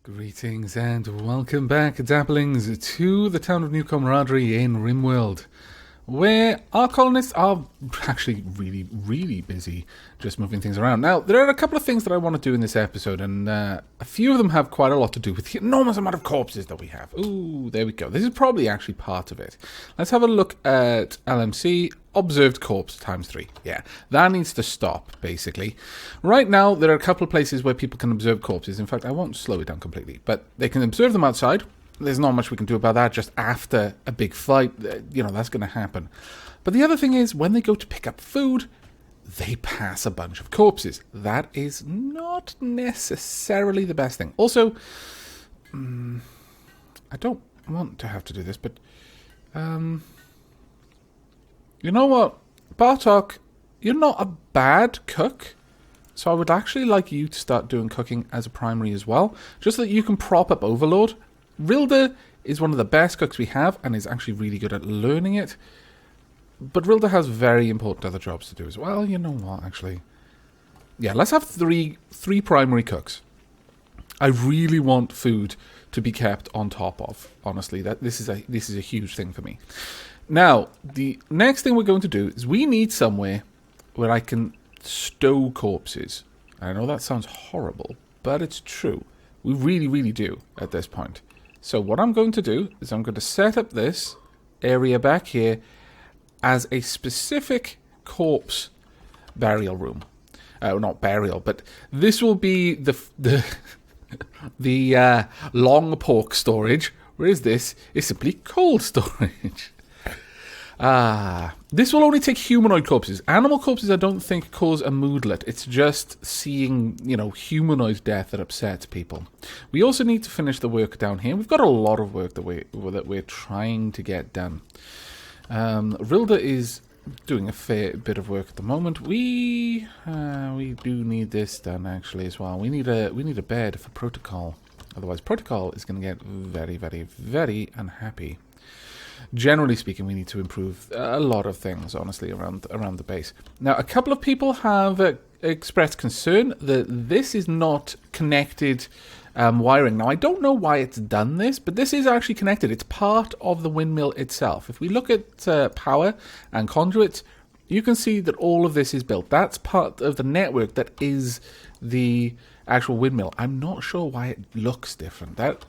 Greetings and welcome back, Dapplings, to the town of New Camaraderie in Rimworld, where our colonists are actually really busy just moving things around. Now, there are a couple of things that I want to do in this episode, and a few of them have quite a lot to do with the enormous amount of corpses that we have. Ooh, there we go. This is probably actually part of it. Let's have a look at LMC. Observed corpse times 3. Yeah, that needs to stop, basically. Right now, there are a couple of places where people can observe corpses. In fact, I won't slow it down completely, but they can observe them outside. There's not much we can do about that. Just after a big fight, that's going to happen. But the other thing is, when they go to pick up food, they pass a bunch of corpses. That is not necessarily the best thing. Also, I don't want to have to do this, but you know what, Bartok, you're not a bad cook, so I would actually like you to start doing cooking as a primary as well, just so that you can prop up Overlord. Rilda is one of the best cooks we have, and is actually really good at learning it, but Rilda has very important other jobs to do as well. You know what, actually, yeah, let's have three primary cooks. I really want food to be kept on top of, honestly. This is a huge thing for me. Now, the next thing we're going to do is we need somewhere where I can stow corpses. I know that sounds horrible, but it's true. We really do at this point. So what I'm going to do is I'm going to set up this area back here as a specific corpse burial room. Not burial, but this will be the long pork storage, whereas this is simply cold storage. This will only take humanoid corpses. Animal corpses I don't think cause a moodlet. It's just seeing, humanoid death that upsets people. We also need to finish the work down here. We've got a lot of work that we're trying to get done. Rilda is doing a fair bit of work at the moment. We do need this done actually as well. We need a bed for Protocol. Otherwise Protocol is going to get very unhappy. Generally speaking, we need to improve a lot of things, honestly, around the base. Now, a couple of people have expressed concern that this is not connected wiring. Now, I don't know why it's done this, but this is actually connected. It's part of the windmill itself. If we look at power and conduits, you can see that all of this is built. That's part of the network that is the actual windmill. I'm not sure why it looks different. That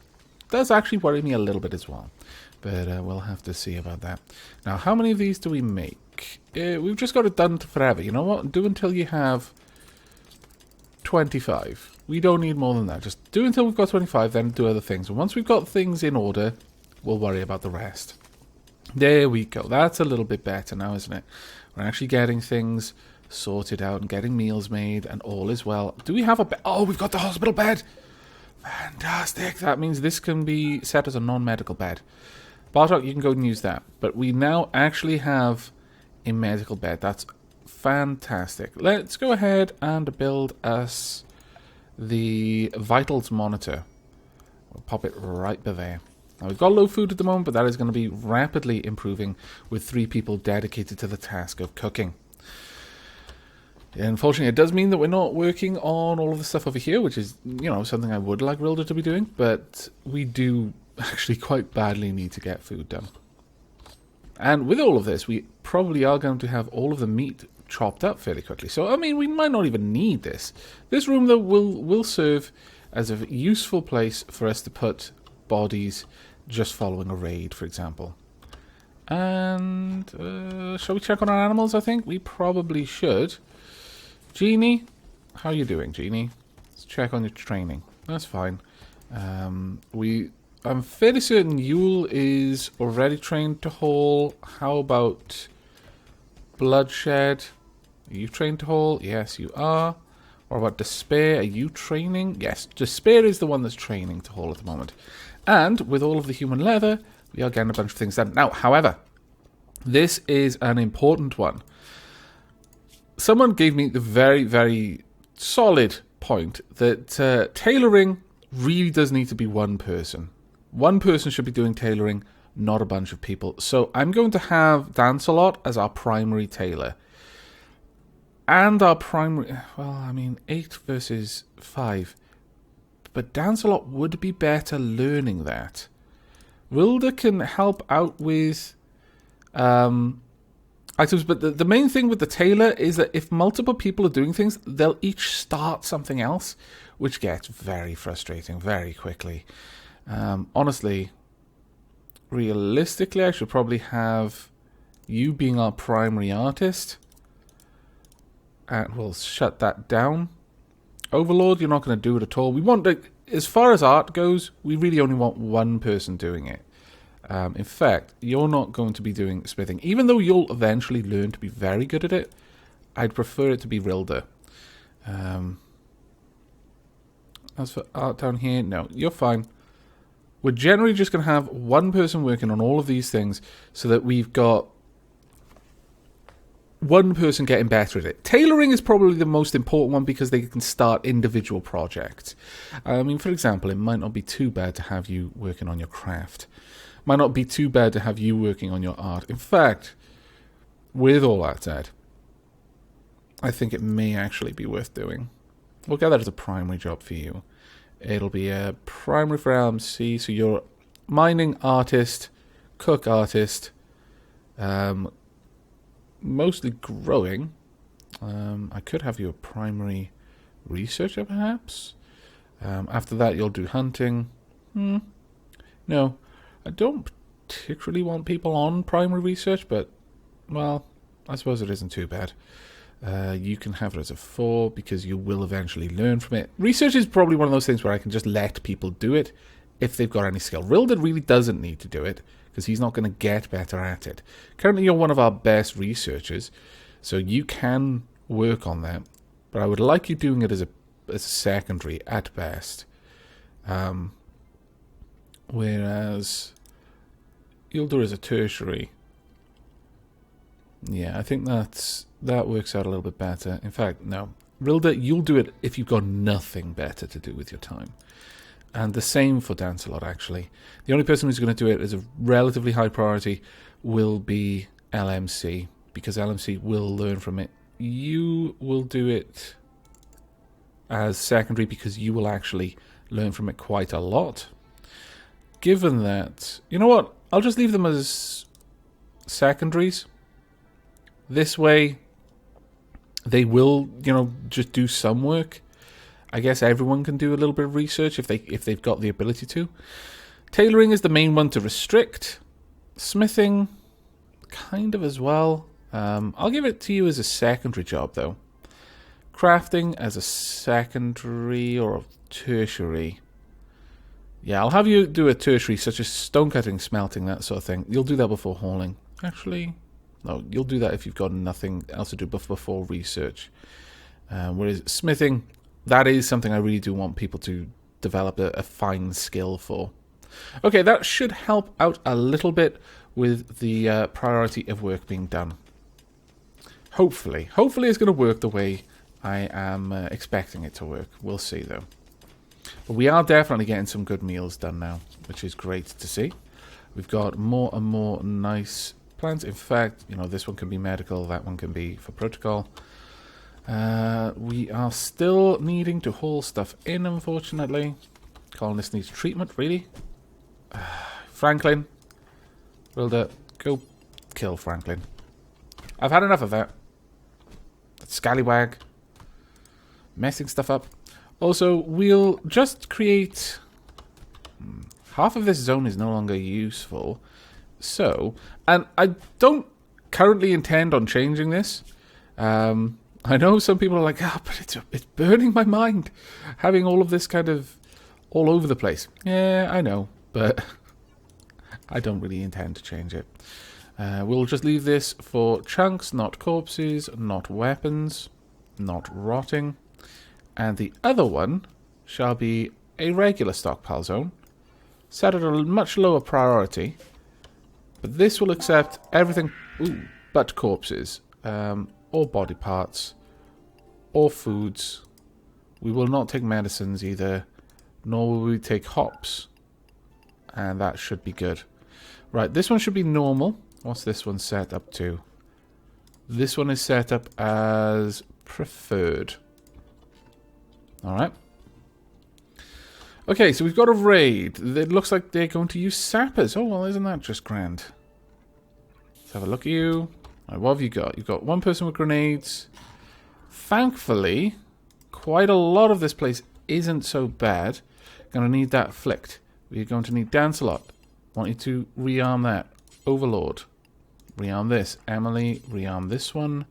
does actually worry me a little bit as well. But we'll have to see about that. Now, how many of these do we make? We've just got it done forever. You know what? Do until you have 25. We don't need more than that. Just do until we've got 25, then do other things. And once we've got things in order, we'll worry about the rest. There we go. That's a little bit better now, isn't it? We're actually getting things sorted out and getting meals made, and all is well. Do we have a bed? Oh, we've got the hospital bed. Fantastic. That means this can be set as a non-medical bed. Bartok, you can go and use that. But we now actually have a medical bed. That's fantastic. Let's go ahead and build us the vitals monitor. We'll pop it right there. Now, we've got low food at the moment, but that is going to be rapidly improving with 3 people dedicated to the task of cooking. Unfortunately, it does mean that we're not working on all of the stuff over here, which is, something I would like Rilda to be doing, but we do actually quite badly need to get food done. And with all of this, we probably are going to have all of the meat chopped up fairly quickly. So, we might not even need this. This room, though, will serve as a useful place for us to put bodies just following a raid, for example. And, shall we check on our animals, I think? We probably should. Genie, how are you doing, Genie? Let's check on your training. That's fine. I'm fairly certain Yule is already trained to haul. How about Bloodshed? Are you trained to haul? Yes, you are. Or about Despair? Are you training? Yes, Despair is the one that's training to haul at the moment. And with all of the human leather, we are getting a bunch of things done. Now, however, this is an important one. Someone gave me the very solid point that tailoring really does need to be one person. One person should be doing tailoring, not a bunch of people. So I'm going to have Dancelot as our primary tailor. And our primary... 8 versus 5. but Dancelot would be better learning that. Wilder can help out with items, but the main thing with the tailor is that if multiple people are doing things, they'll each start something else, which gets very frustrating very quickly. Honestly, realistically, I should probably have you being our primary artist. And we'll shut that down. Overlord, you're not going to do it at all. We want, as far as art goes, we really only want one person doing it. In fact, you're not going to be doing smithing. Even though you'll eventually learn to be very good at it, I'd prefer it to be Rilda. As for art down here, no, you're fine. We're generally just going to have one person working on all of these things so that we've got one person getting better at it. Tailoring is probably the most important one because they can start individual projects. I mean, for example, it might not be too bad to have you working on your craft. Might not be too bad to have you working on your art. In fact, with all that said, I think it may actually be worth doing. We'll get that as a primary job for you. It'll be a primary for LMC, so you're mining artist, cook artist, mostly growing. I could have you a primary researcher, perhaps. After that, you'll do hunting. No, I don't particularly want people on primary research, but, well, I suppose it isn't too bad. You can have it as a 4 because you will eventually learn from it. Research is probably one of those things where I can just let people do it if they've got any skill. Rilda really doesn't need to do it because he's not going to get better at it. Currently, you're one of our best researchers, so you can work on that. But I would like you doing it as a secondary at best. Whereas you'll do it as a tertiary. Yeah, I think that works out a little bit better. In fact, no. Rilda, you'll do it if you've got nothing better to do with your time. And the same for Dancelot, actually. The only person who's going to do it as a relatively high priority will be LMC, because LMC will learn from it. You will do it as secondary because you will actually learn from it quite a lot. Given that, you know what? I'll just leave them as secondaries. This way, they will, just do some work. I guess everyone can do a little bit of research if they've got the ability to. Tailoring is the main one to restrict. Smithing, kind of as well. I'll give it to you as a secondary job, though. Crafting as a secondary or a tertiary. Yeah, I'll have you do a tertiary, such as stone cutting, smelting, that sort of thing. You'll do that before hauling. Actually, no, you'll do that if you've got nothing else to do before research. Whereas smithing, that is something I really do want people to develop a fine skill for. Okay, that should help out a little bit with the priority of work being done. Hopefully. Hopefully it's going to work the way I am expecting it to work. We'll see, though. But we are definitely getting some good meals done now, which is great to see. We've got more and more nice plans. In fact, this one can be medical, that one can be for protocol. We are still needing to haul stuff in, unfortunately. Colonist needs treatment, really. Franklin. Wilder, go kill Franklin. I've had enough of that. That scallywag. Messing stuff up. Also, we'll just create... half of this zone is no longer useful. So, and I don't currently intend on changing this. I know some people are like, but it's burning my mind. Having all of this kind of all over the place. Yeah, I know, but I don't really intend to change it. We'll just leave this for chunks, not corpses, not weapons, not rotting. And the other one shall be a regular stockpile zone, set at a much lower priority. But this will accept everything but corpses, or body parts, or foods. We will not take medicines either, nor will we take hops. And that should be good. Right, this one should be normal. What's this one set up to? This one is set up as preferred. Alright. Okay, so we've got a raid. It looks like they're going to use sappers. Oh, well, isn't that just grand? Let's have a look at you. Right, what have you got? You've got one person with grenades. Thankfully, quite a lot of this place isn't so bad. Gonna need that flicked. We're going to need Dance a lot. Want you to rearm that. Overlord. Rearm this. Emily, rearm this one.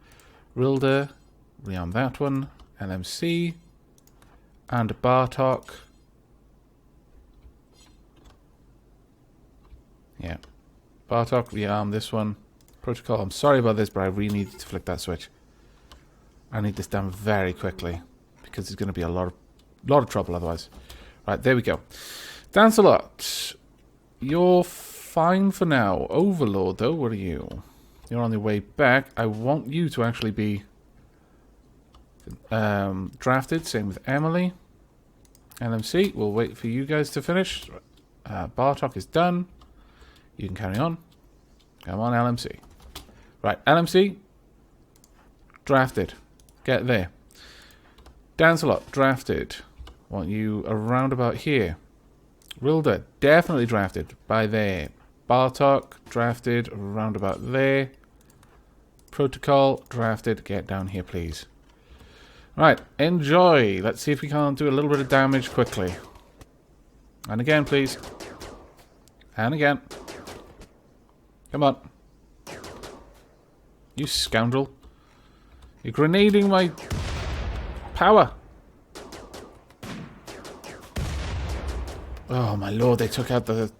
Rilda, rearm that one. LMC. And Bartok. Yeah. Bartok, rearm this one. Protocol, I'm sorry about this, but I really need to flick that switch. I need this done very quickly. Because there's going to be a lot of trouble otherwise. Right, there we go. Dance a lot. You're fine for now. Overlord, though, what are you? You're on the way back. I want you to actually be drafted. Same with Emily. LMC, we'll wait for you guys to finish. Bartok is done. You can carry on. Come on, LMC. Right, LMC. Drafted. Get there. Dance a lot. Drafted. Want you around about here. Rilda, definitely drafted by there. Bartok, drafted around about there. Protocol, drafted. Get down here, please. Right, enjoy. Let's see if we can't do a little bit of damage quickly. And again, please. And again. Come on. You scoundrel. You're grenading my power. Oh my lord, they took out the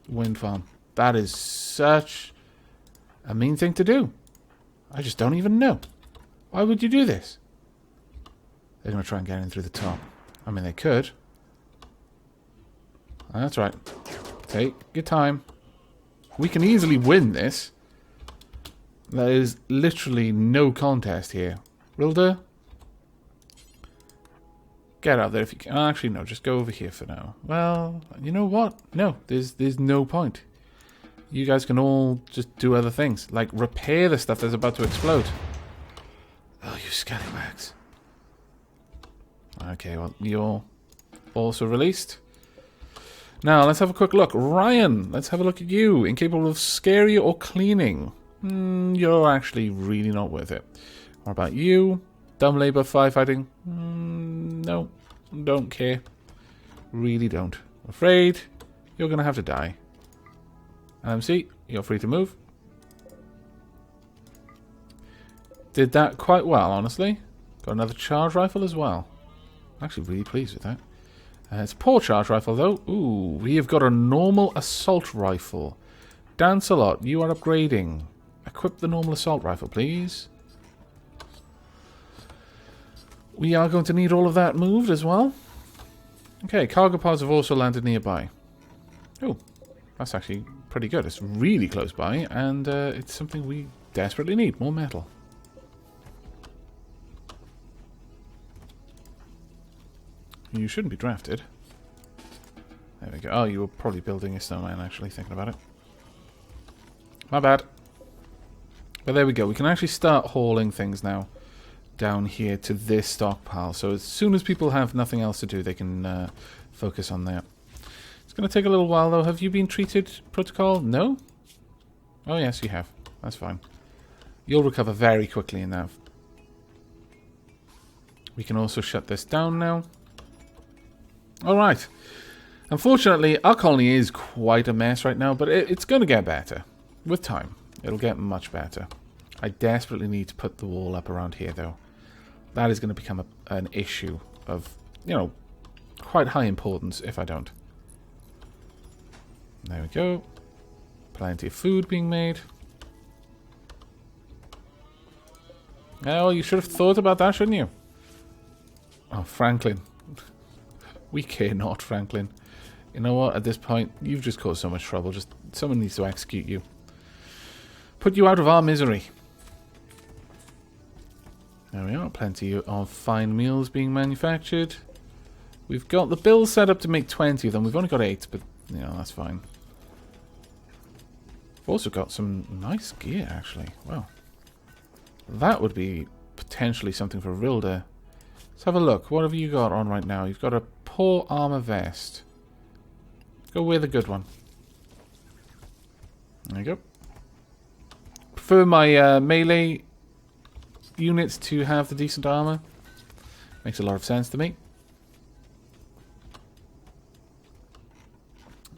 wind farm. That is such a mean thing to do. I just don't even know. Why would you do this? They're going to try and get in through the top. I mean, they could. That's right. Take your time. We can easily win this. There is literally no contest here. Rilda? Get out there if you can. Actually, no. Just go over here for now. Well, you know what? No, there's no point. You guys can all just do other things. Like repair the stuff that's about to explode. Oh, you scallywags. Okay, well, you're also released. Now, let's have a quick look. Ryan, let's have a look at you. Incapable of scary or cleaning. You're actually really not worth it. What about you? Dumb labor, firefighting? No, don't care. Really don't. Afraid you're going to have to die. LMC, you're free to move. Did that quite well, honestly. Got another charge rifle as well. I'm actually really pleased with that. It's a poor charge rifle, though. Ooh, we have got a normal assault rifle. Dance a lot, you are upgrading. Equip the normal assault rifle, please. We are going to need all of that moved as well. Okay, cargo pods have also landed nearby. Oh, that's actually pretty good. It's really close by, and it's something we desperately need. More metal. You shouldn't be drafted. There we go. Oh, you were probably building a snowman, actually, thinking about it. My bad. But there we go. We can actually start hauling things now down here to this stockpile. So as soon as people have nothing else to do, they can focus on that. It's going to take a little while, though. Have you been treated, Protocol? No? Oh, yes, you have. That's fine. You'll recover very quickly in that. We can also shut this down now. Alright. Unfortunately, our colony is quite a mess right now, but it's going to get better. With time. It'll get much better. I desperately need to put the wall up around here, though. That is going to become an issue of, you know, quite high importance if I don't. There we go. Plenty of food being made. Oh, you should have thought about that, shouldn't you? Oh, Franklin. We care not, Franklin. You know what? At this point, you've just caused so much trouble. Just someone needs to execute you. Put you out of our misery. There we are. Plenty of fine meals being manufactured. We've got the bill set up to make 20 of them. We've only got 8, but, you know, that's fine. We've also got some nice gear, actually. Wow. That would be potentially something for Rilda. Let's have a look. What have you got on right now? You've got a poor armor vest. Go wear the good one. There you go. Prefer my melee units to have the decent armor. Makes a lot of sense to me.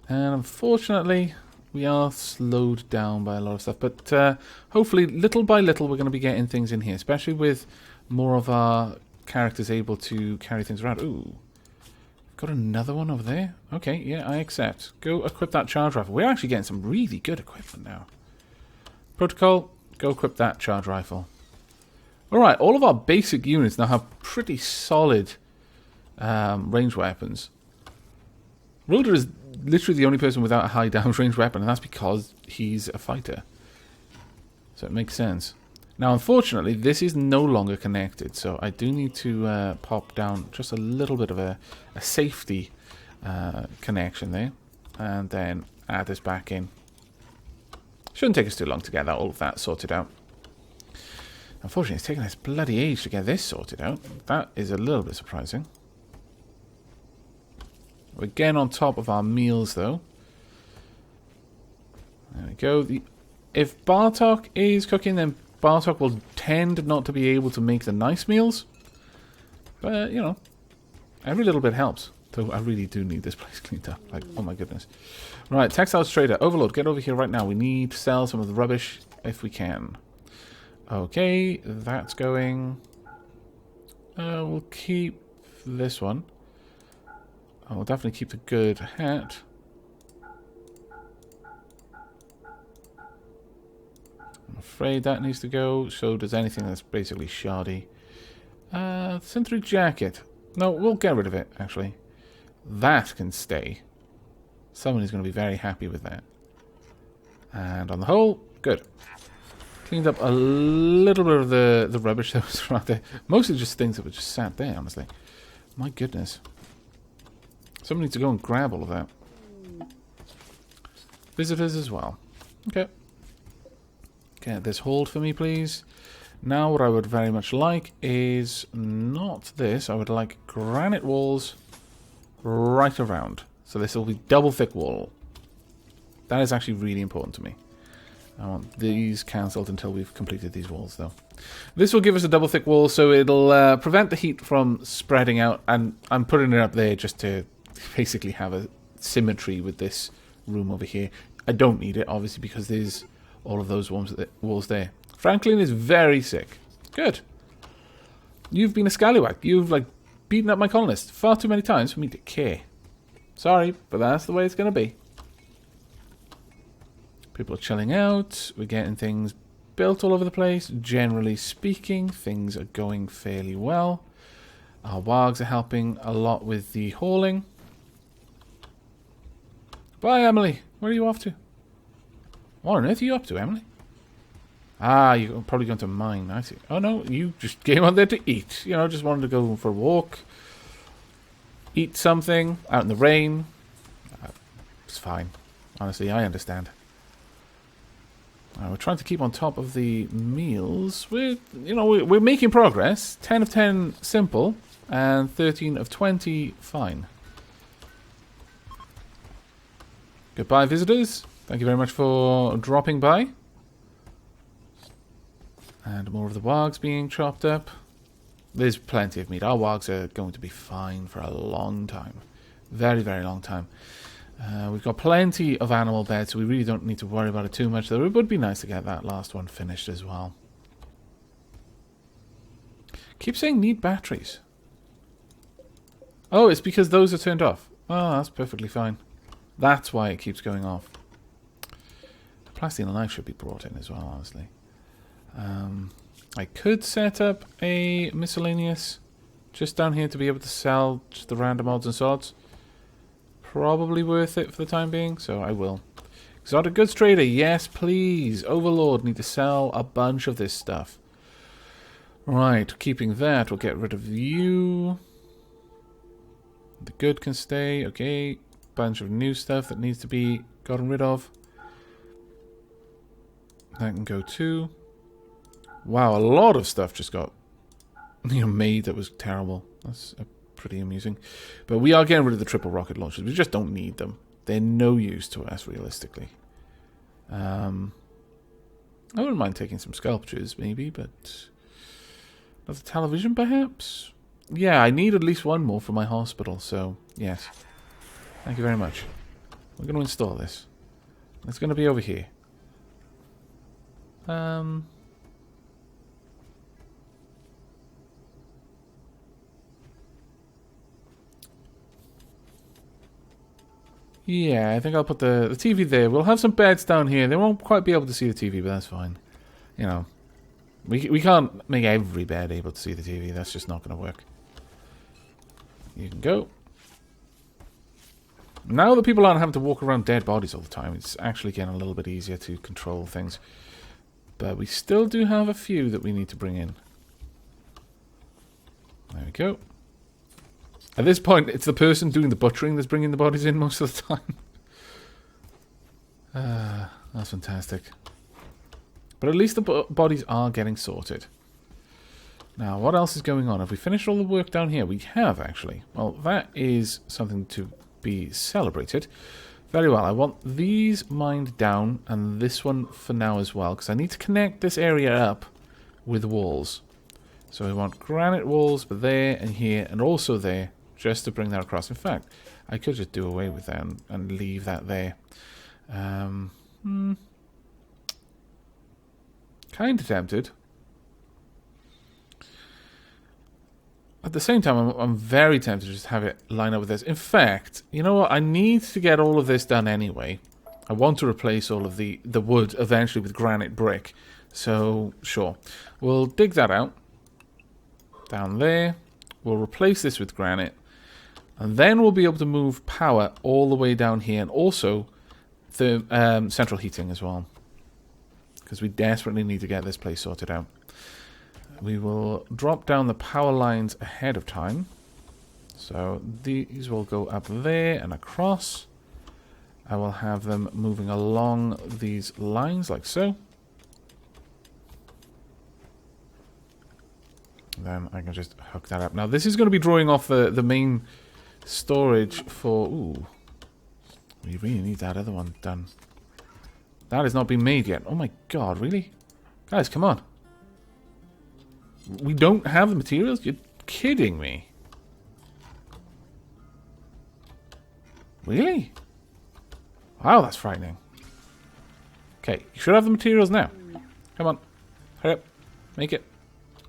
And unfortunately, we are slowed down by a lot of stuff. But hopefully, little by little, we're going to be getting things in here. Especially with more of our characters able to carry things around. Ooh. Got another one over there. Okay, yeah, I accept. Go equip that charge rifle. We're actually getting some really good equipment now. Protocol, go equip that charge rifle. Alright, all of our basic units now have pretty solid ranged weapons. Roder is literally the only person without a high damage range weapon, and that's because he's a fighter. So it makes sense. Now, unfortunately, this is no longer connected, so I do need to pop down just a little bit of a safety connection there, and then add this back in. Shouldn't take us too long to get all of that sorted out. Unfortunately, it's taken us bloody age to get this sorted out. That is a little bit surprising. We're again on top of our meals, though. There we go. If Bartok is cooking, then Bartok will tend not to be able to make the nice meals. But, you know, every little bit helps. Though I really do need this place cleaned up. Like, oh my goodness. Right, Textiles Trader. Overlord, get over here right now. We need to sell some of the rubbish if we can. Okay, that's going. We'll keep this one. Oh, we'll definitely keep the good hat. I'm afraid that needs to go. So does anything that's basically shardy. Synthetic jacket. No, we'll get rid of it, actually. That can stay. Someone is going to be very happy with that. And on the whole, good. Cleaned up a little bit of the rubbish that was right there. Mostly just things that were just sat there, honestly. My goodness. Someone needs to go and grab all of that. Visitors as well. Okay. Get this hauled for me, please. Now what I would very much like is not this. I would like granite walls right around. So this will be double thick wall. That is actually really important to me. I want these cancelled until we've completed these walls, though. This will give us a double thick wall, so it'll prevent the heat from spreading out. And I'm putting it up there just to basically have a symmetry with this room over here. I don't need it, obviously, because there's all of those walls there. Franklin is very sick. Good. You've been a scallywag. You've, like, beaten up my colonists far too many times for me to care. Sorry, but that's the way it's going to be. People are chilling out. We're getting things built all over the place. Generally speaking, things are going fairly well. Our wargs are helping a lot with the hauling. Bye, Emily. Where are you off to? What on earth are you up to, Emily? Ah, you're probably going to mine. I see. Oh, no, you just came out there to eat. You know, just wanted to go for a walk. Eat something out in the rain. It's fine. Honestly, I understand. We're trying to keep on top of the meals. We're making progress. 10 of 10 simple, and 13 of 20 fine. Goodbye, visitors. Thank you very much for dropping by. And more of the wargs being chopped up. There's plenty of meat. Our wargs are going to be fine for a long time. Very, very long time. We've got plenty of animal beds, so we really don't need to worry about it too much. Though it would be nice to get that last one finished as well. Keep saying need batteries. Oh, it's because those are turned off. Oh, that's perfectly fine. That's why it keeps going off. Plastic and knife should be brought in as well, honestly. I could set up a miscellaneous just down here to be able to sell just the random odds and sods. Probably worth it for the time being, so I will. Exotic goods trader, yes please. Overlord, need to sell a bunch of this stuff. Right, keeping that, we'll get rid of you. The good can stay, okay. Bunch of new stuff that needs to be gotten rid of. That can go too. Wow, a lot of stuff just got made that was terrible. That's pretty amusing. But we are getting rid of the triple rocket launchers. We just don't need them. They're no use to us, realistically. I wouldn't mind taking some sculptures, maybe, but... Another television, perhaps? Yeah, I need at least one more for my hospital, so yes. Thank you very much. We're going to install this. It's going to be over here. Yeah, I think I'll put the TV there. We'll have some beds down here. They won't quite be able to see the TV, but that's fine. You know, we can't make every bed able to see the TV. That's just not going to work. You can go. Now that people aren't having to walk around dead bodies all the time, it's actually getting a little bit easier to control things. But we still do have a few that we need to bring in. There we go. At this point, it's the person doing the butchering that's bringing the bodies in most of the time. That's fantastic. But at least the bodies are getting sorted. Now, what else is going on? Have we finished all the work down here? We have, actually. Well, that is something to be celebrated. Very well. I want these mined down and this one for now as well, because I need to connect this area up with walls. So we want granite walls there and here and also there, just to bring that across. In fact, I could just do away with that and leave that there. Kind of tempted. At the same time, I'm very tempted to just have it line up with this. In fact, you know what? I need to get all of this done anyway. I want to replace all of the wood eventually with granite brick. So, sure. We'll dig that out. Down there. We'll replace this with granite. And then we'll be able to move power all the way down here. And also the central heating as well. Because we desperately need to get this place sorted out. We will drop down the power lines ahead of time. So these will go up there and across. I will have them moving along these lines like so. Then I can just hook that up. Now this is going to be drawing off the main storage for... Ooh. We really need that other one done. That has not been made yet. Oh my god, really? Guys, come on. We don't have the materials? You're kidding me. Really? Wow, that's frightening. Okay, you should have the materials now. Come on. Hurry up. Make it.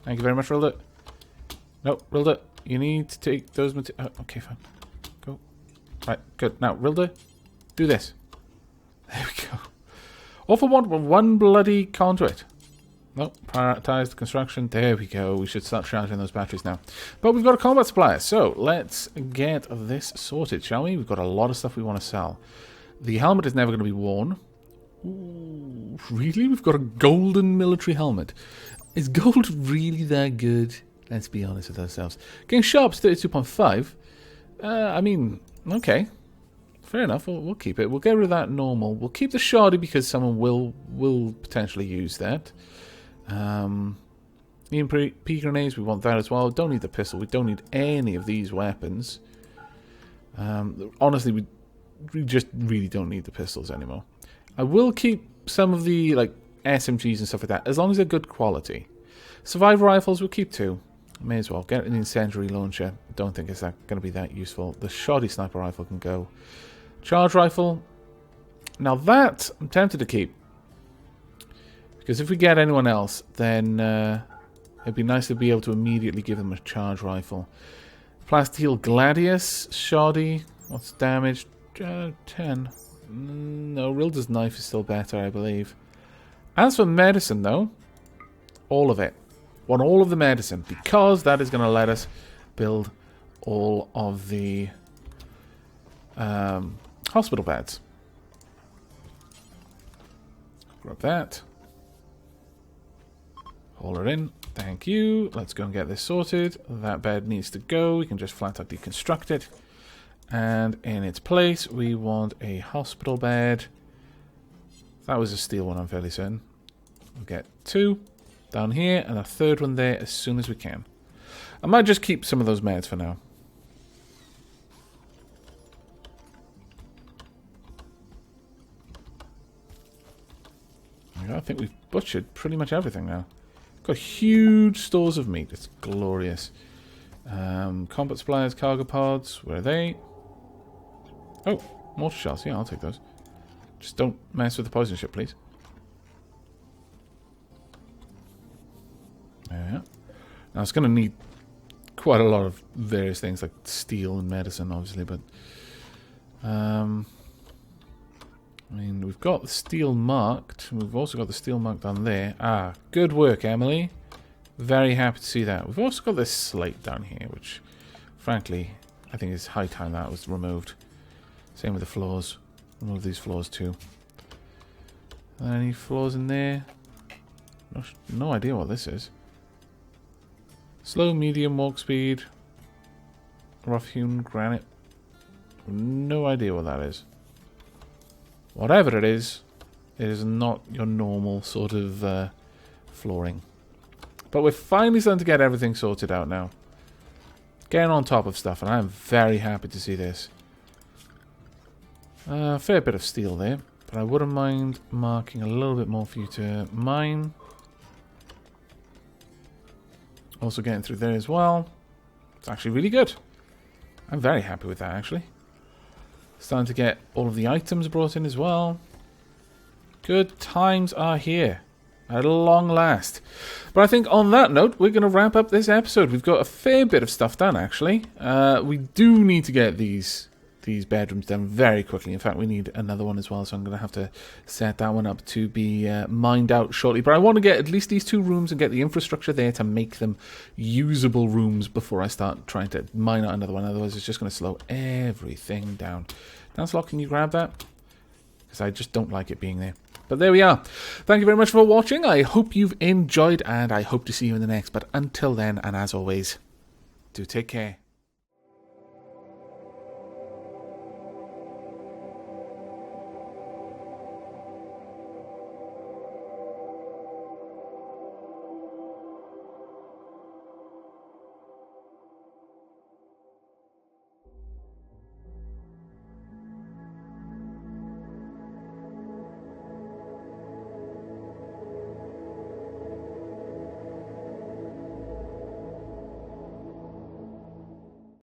Thank you very much, Rilda. No, Rilda, you need to take those materials. Oh, okay, fine. Go. Right, good. Now, Rilda, do this. There we go. All for one bloody conduit. No, prioritize the construction. There we go. We should start charging those batteries now. But we've got a combat supplier, so let's get this sorted, shall we? We've got a lot of stuff we want to sell. The helmet is never going to be worn. Ooh, really? We've got a golden military helmet. Is gold really that good? Let's be honest with ourselves. Getting sharps 32.5. I mean, okay. Fair enough. We'll keep it. We'll get rid of that normal. We'll keep the shardy because someone will potentially use that. EMP grenades, we want that as well. Don't need the pistol. We don't need any of these weapons. Honestly, we just really don't need the pistols anymore. I will keep some of the like SMGs and stuff like that, as long as they're good quality. Survivor rifles, we'll keep 2. May as well. Get an incendiary launcher. Don't think it's going to be that useful. The shoddy sniper rifle can go. Charge rifle. Now that, I'm tempted to keep. Because if we get anyone else, then it'd be nice to be able to immediately give them a charge rifle. Plasteel Gladius, shoddy. What's damage? 10. No, Rilda's knife is still better, I believe. As for medicine, though, all of it. Want all of the medicine, because that is going to let us build all of the hospital beds. Grab that. Haul her in. Thank you. Let's go and get this sorted. That bed needs to go. We can just flat out deconstruct it. And in its place, we want a hospital bed. That was a steel one, I'm fairly certain. We'll get 2 down here and a 3rd one there as soon as we can. I might just keep some of those meds for now. I think we've butchered pretty much everything now. Got huge stores of meat. It's glorious. Combat supplies, cargo pods. Where are they? Oh, mortar shells. Yeah, I'll take those. Just don't mess with the poison ship, please. Yeah. Now, it's going to need quite a lot of various things, like steel and medicine, obviously, but... I mean, we've got the steel marked. We've also got the steel marked on there. Ah, good work, Emily. Very happy to see that. We've also got this slate down here, which, frankly, I think it's high time that was removed. Same with the floors. Remove these floors too. Are there any floors in there? No idea what this is. Slow, medium, walk speed. Rough-hewn granite. No idea what that is. Whatever it is not your normal sort of flooring. But we're finally starting to get everything sorted out now. Getting on top of stuff, and I'm very happy to see this. Fair bit of steel there, but I wouldn't mind marking a little bit more for you to mine. Also getting through there as well. It's actually really good. I'm very happy with that, actually. Starting to get all of the items brought in as well. Good times are here. At long last. But I think on that note, we're going to wrap up this episode. We've got a fair bit of stuff done, actually. We do need to get these bedrooms done very quickly. In fact, we need another one as well, so I'm going to have to set that one up to be mined out shortly. But I want to get at least these 2 rooms and get the infrastructure there to make them usable rooms before I start trying to mine out another one. Otherwise, it's just going to slow everything down. Lancelot, can you grab that? Because I just don't like it being there. But there we are. Thank you very much for watching. I hope you've enjoyed, and I hope to see you in the next. But until then, and as always, do take care.